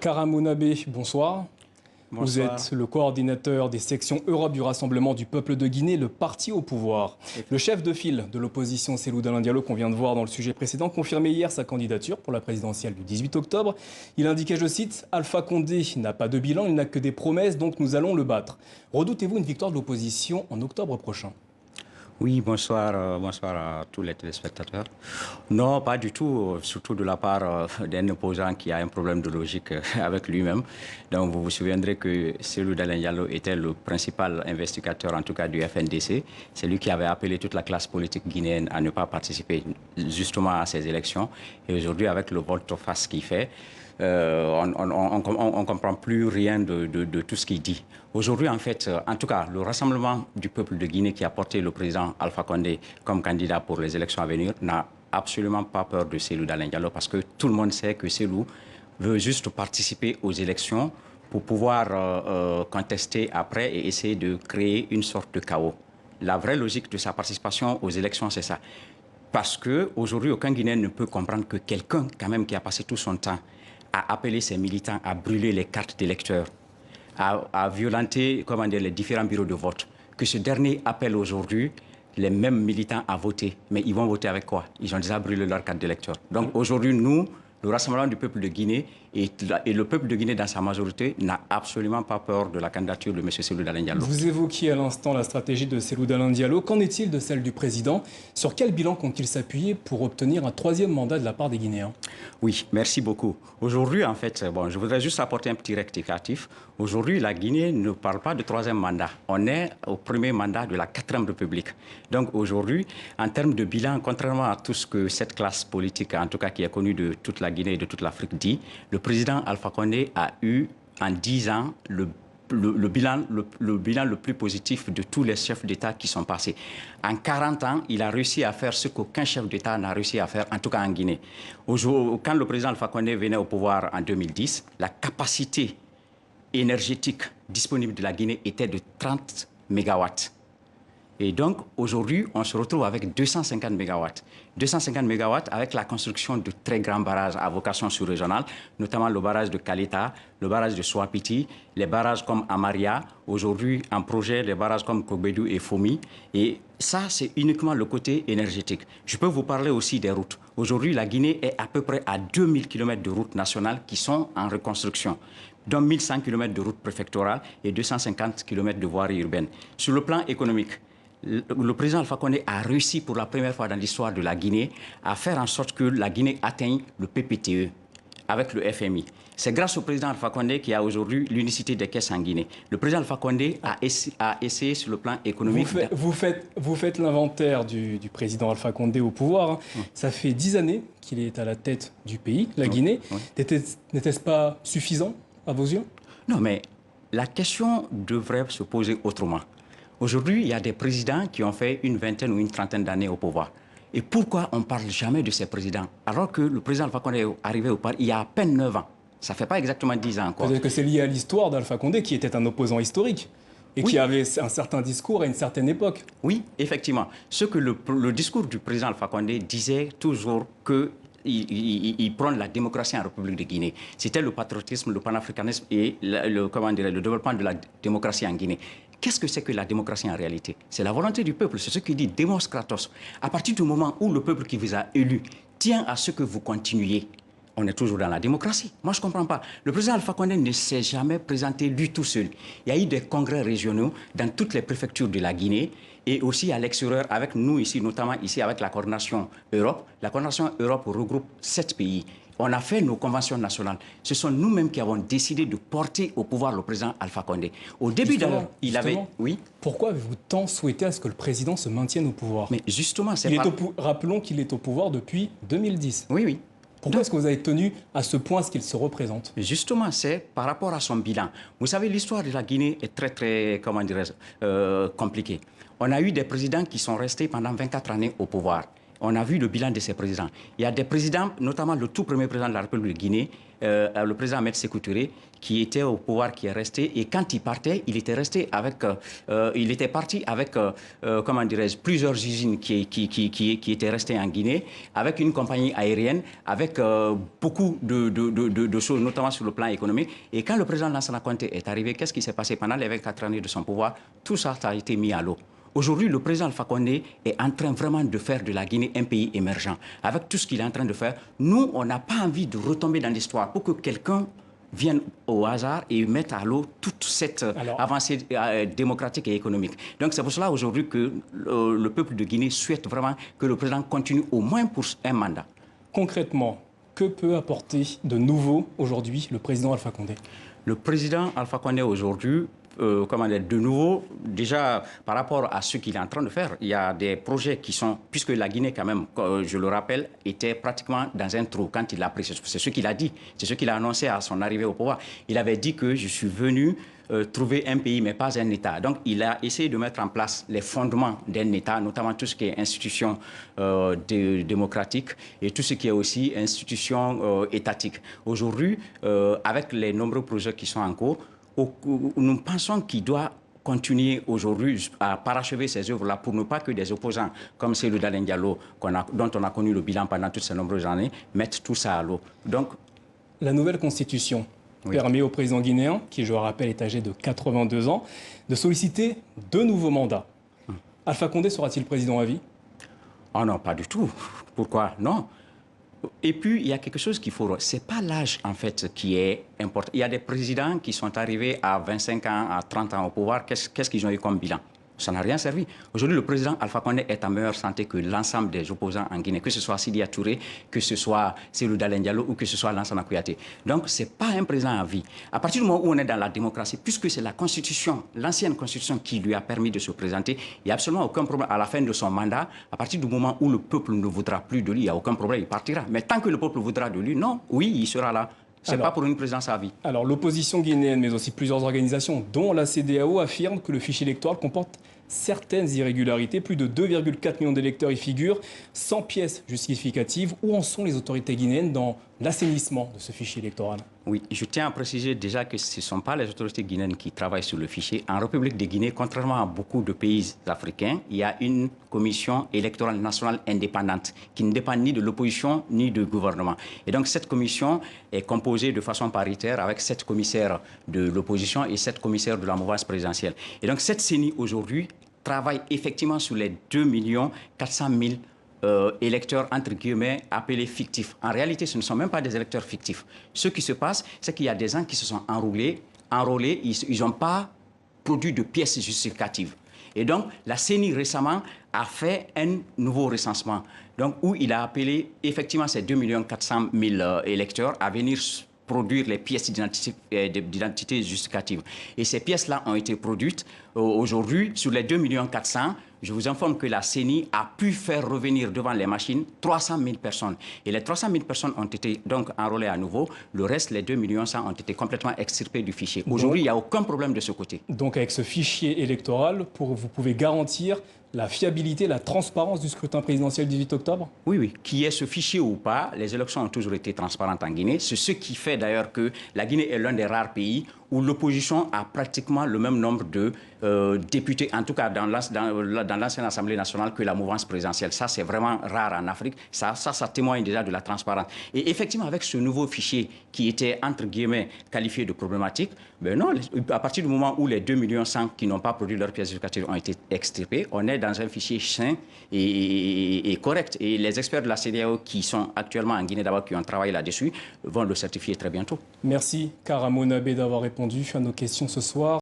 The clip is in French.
Karamounabé, bonsoir. Bonsoir. Vous êtes le coordinateur des sections Europe du Rassemblement du peuple de Guinée, le parti au pouvoir. Le chef de file de l'opposition, Cellou Dalein Diallo, qu'on vient de voir dans le sujet précédent, confirmait hier sa candidature pour la présidentielle du 18 octobre. Il indiquait, je cite, « Alpha Condé n'a pas de bilan, il n'a que des promesses, donc nous allons le battre ». Redoutez-vous une victoire de l'opposition en octobre prochain? Oui, bonsoir, bonsoir à tous les téléspectateurs. Non, pas du tout, surtout de la part d'un opposant qui a un problème de logique avec lui-même. Donc vous vous souviendrez que Cellou Dalein Diallo était le principal investigateur, en tout cas du FNDC. C'est lui qui avait appelé toute la classe politique guinéenne à ne pas participer justement à ces élections. Et aujourd'hui, avec le volte-face qu'il fait, on ne comprend plus rien de tout ce qu'il dit. Aujourd'hui, en fait, en tout cas, le rassemblement du peuple de Guinée qui a porté le président Alpha Condé comme candidat pour les élections à venir n'a absolument pas peur de Cellou Dalein Diallo parce que tout le monde sait que Cellou veut juste participer aux élections pour pouvoir contester après et essayer de créer une sorte de chaos. La vraie logique de sa participation aux élections, c'est ça. Parce qu'aujourd'hui, aucun Guinéen ne peut comprendre que quelqu'un, quand même, qui a passé tout son temps à appeler ses militants à brûler les cartes d'électeurs, à violenter, comment dire, les différents bureaux de vote, que ce dernier appelle aujourd'hui les mêmes militants à voter. Mais ils vont voter avec quoi? Ils ont déjà brûlé leurs cartes d'électeurs. Donc aujourd'hui, nous, le Rassemblement du peuple de Guinée et le peuple de Guinée dans sa majorité n'a absolument pas peur de la candidature de M. Cellou Dalein Diallo. Vous évoquiez à l'instant la stratégie de Cellou Dalein Diallo. Qu'en est-il de celle du président? Sur quel bilan compte-t-il s'appuyer pour obtenir un troisième mandat de la part des Guinéens? Oui, merci beaucoup. Aujourd'hui, en fait, bon, je voudrais juste apporter un petit rectificatif. Aujourd'hui, la Guinée ne parle pas de troisième mandat. On est au premier mandat de la 4e République. Donc aujourd'hui, en termes de bilan, contrairement à tout ce que cette classe politique, en tout cas qui est connue de toute la Guinée et de toute l'Afrique, dit, le président Alpha Condé a eu en 10 ans le bilan le plus positif de tous les chefs d'État qui sont passés. En 40 ans, il a réussi à faire ce qu'aucun chef d'État n'a réussi à faire, en tout cas en Guinée. Quand le président Alpha Condé venait au pouvoir en 2010, la capacité énergétique disponible de la Guinée était de 30 mégawatts. Et donc, aujourd'hui, on se retrouve avec 250 mégawatts. 250 mégawatts avec la construction de très grands barrages à vocation sous-régionale, notamment le barrage de Kaleta, le barrage de Swapiti, les barrages comme Amaria, aujourd'hui en projet, les barrages comme Kogbedu et Fomi. Et ça, c'est uniquement le côté énergétique. Je peux vous parler aussi des routes. Aujourd'hui, la Guinée est à peu près à 2000 km de routes nationales qui sont en reconstruction, dont 1100 km de routes préfectorales et 250 km de voiries urbaines. Sur le plan économique, le président Alpha Condé a réussi pour la première fois dans l'histoire de la Guinée à faire en sorte que la Guinée atteigne le PPTE avec le FMI. C'est grâce au président Alpha Condé qu'il y a aujourd'hui l'unicité des caisses en Guinée. Le président Alpha Condé a essayé sur le plan économique... Vous faites l'inventaire du président Alpha Condé au pouvoir. Ça fait 10 années qu'il est à la tête du pays, la Guinée. N'était-ce pas suffisant à vos yeux? Non, mais la question devrait se poser autrement. Aujourd'hui, il y a des présidents qui ont fait une vingtaine ou une trentaine d'années au pouvoir. Et pourquoi on ne parle jamais de ces présidents? Alors que le président Alpha Condé est arrivé au pouvoir il y a à peine 9 ans. Ça ne fait pas exactement 10 ans encore. Peut-être que c'est lié à l'histoire d'Alpha Condé, qui était un opposant historique et qui avait un certain discours à une certaine époque. Oui, effectivement. Ce que le discours du président Alpha Condé disait toujours que il prône la démocratie en République de Guinée. C'était le patriotisme, le panafricanisme et le développement de la démocratie en Guinée. Qu'est-ce que c'est que la démocratie en réalité? C'est la volonté du peuple, c'est ce qu'il dit, Demos Kratos. À partir du moment où le peuple qui vous a élu tient à ce que vous continuiez, on est toujours dans la démocratie. Moi, je ne comprends pas. Le président Alpha Condé ne s'est jamais présenté lui tout seul. Il y a eu des congrès régionaux dans toutes les préfectures de la Guinée et aussi à l'extérieur avec nous ici, notamment ici avec la coordination Europe. La coordination Europe regroupe 7 pays. On a fait nos conventions nationales. Ce sont nous-mêmes qui avons décidé de porter au pouvoir le président Alpha Condé. Au début d'ailleurs, il avait... Oui. Pourquoi avez-vous tant souhaité à ce que le président se maintienne au pouvoir? Mais justement, c'est Rappelons qu'il est au pouvoir depuis 2010. Oui, oui. Pourquoi est-ce que vous avez tenu à ce point ce qu'il se représente? Justement, c'est par rapport à son bilan. Vous savez, l'histoire de la Guinée est très, comment dirais-je, compliquée. On a eu des présidents qui sont restés pendant 24 années au pouvoir. On a vu le bilan de ces présidents. Il y a des présidents, notamment le tout premier président de la République de Guinée, le président Ahmed Sékou Touré, qui était au pouvoir, qui est resté. Et quand il partait, il était resté avec, il était parti avec, comment dirais-je, plusieurs usines qui étaient restées en Guinée, avec une compagnie aérienne, avec beaucoup de choses, notamment sur le plan économique. Et quand le président Lansana Conté est arrivé, qu'est-ce qui s'est passé pendant les 24 années de son pouvoir? Tout ça a été mis à l'eau. Aujourd'hui, le président Alpha Condé est en train vraiment de faire de la Guinée un pays émergent. Avec tout ce qu'il est en train de faire, nous, on n'a pas envie de retomber dans l'histoire pour que quelqu'un vienne au hasard et mette à l'eau toute cette avancée démocratique et économique. Donc c'est pour cela aujourd'hui que le peuple de Guinée souhaite vraiment que le président continue au moins pour un mandat. Concrètement, que peut apporter de nouveau aujourd'hui le président Alpha Condé? Le président Alpha Condé aujourd'hui, comment dire, de nouveau, déjà par rapport à ce qu'il est en train de faire, il y a des projets qui sont, puisque la Guinée quand même, je le rappelle, était pratiquement dans un trou quand il a pris, c'est ce qu'il a dit, c'est ce qu'il a annoncé à son arrivée au pouvoir. Il avait dit que je suis venu trouver un pays, mais pas un État. Donc, il a essayé de mettre en place les fondements d'un État, notamment tout ce qui est institution démocratique et tout ce qui est aussi institution étatique. Aujourd'hui, avec les nombreux projets qui sont en cours, nous pensons qu'il doit continuer aujourd'hui à parachever ces œuvres-là pour ne pas que des opposants comme Cellou Dalein Diallo, dont on a connu le bilan pendant toutes ces nombreuses années, mettent tout ça à l'eau. Donc, la nouvelle constitution permet au président guinéen, qui je le rappelle est âgé de 82 ans, de solliciter 2 nouveaux mandats. Alpha Condé sera-t-il président à vie? Oh non, pas du tout. Pourquoi? Non. Et puis, il y a quelque chose qu'il faut... Ce n'est pas l'âge, en fait, qui est important. Il y a des présidents qui sont arrivés à 25 ans, à 30 ans au pouvoir. Qu'est-ce qu'ils ont eu comme bilan? Ça n'a rien servi. Aujourd'hui, le président Alpha Condé est en meilleure santé que l'ensemble des opposants en Guinée, que ce soit Sidia Touré, que ce soit Cellou Dalein Diallo ou que ce soit Lansana Kouyaté. Donc, ce n'est pas un président à vie. À partir du moment où on est dans la démocratie, puisque c'est la Constitution, l'ancienne Constitution qui lui a permis de se présenter, il n'y a absolument aucun problème à la fin de son mandat. À partir du moment où le peuple ne voudra plus de lui, il n'y a aucun problème, il partira. Mais tant que le peuple voudra de lui, non, oui, il sera là. Ce n'est pas pour une présidence à vie. Alors, l'opposition guinéenne, mais aussi plusieurs organisations, dont la CEDEAO, affirment que le fichier électoral comporte certaines irrégularités. Plus de 2,4 millions d'électeurs y figurent, sans pièces justificatives. Où en sont les autorités guinéennes dans l'assainissement de ce fichier électoral? Oui, je tiens à préciser déjà que ce ne sont pas les autorités guinéennes qui travaillent sur le fichier. En République de Guinée, contrairement à beaucoup de pays africains, il y a une commission électorale nationale indépendante qui ne dépend ni de l'opposition ni du gouvernement. Et donc cette commission est composée de façon paritaire avec 7 commissaires de l'opposition et 7 commissaires de la mouvance présidentielle. Et donc cette CENI aujourd'hui travaille effectivement sur les 2 400 000 électeurs, entre guillemets, appelés fictifs. En réalité, ce ne sont même pas des électeurs fictifs. Ce qui se passe, c'est qu'il y a des gens qui se sont enrôlés, ils n'ont pas produit de pièces justificatives. Et donc, la CENI récemment a fait un nouveau recensement, donc, où il a appelé effectivement ces 2 400 000 électeurs à venir produire les pièces d'identité justificatives. Et ces pièces-là ont été produites aujourd'hui sur les 2 400 000. Je vous informe que la CENI a pu faire revenir devant les machines 300 000 personnes. Et les 300 000 personnes ont été donc enrôlées à nouveau. Le reste, les 2 100 000, ont été complètement extirpés du fichier. Aujourd'hui, il n'y a aucun problème de ce côté. Donc avec ce fichier électoral, vous pouvez garantir la fiabilité, la transparence du scrutin présidentiel du 18 octobre? Oui, oui. Qu'il y ait ce fichier ou pas, les élections ont toujours été transparentes en Guinée. C'est ce qui fait d'ailleurs que la Guinée est l'un des rares pays où l'opposition a pratiquement le même nombre de députés, en tout cas dans l'ancienne Assemblée nationale, que la mouvance présidentielle. Ça, c'est vraiment rare en Afrique. Ça témoigne déjà de la transparence. Et effectivement, avec ce nouveau fichier qui était, entre guillemets, qualifié de problématique, ben non, à partir du moment où les 2 100 000 qui n'ont pas produit leurs pièces justificatives ont été extirpés, on est dans un fichier sain et correct. Et les experts de la CEDEAO qui sont actuellement en Guinée d'abord, qui ont travaillé là-dessus, vont le certifier très bientôt. Merci, Kara Monabé, d'avoir répondu à nos questions ce soir.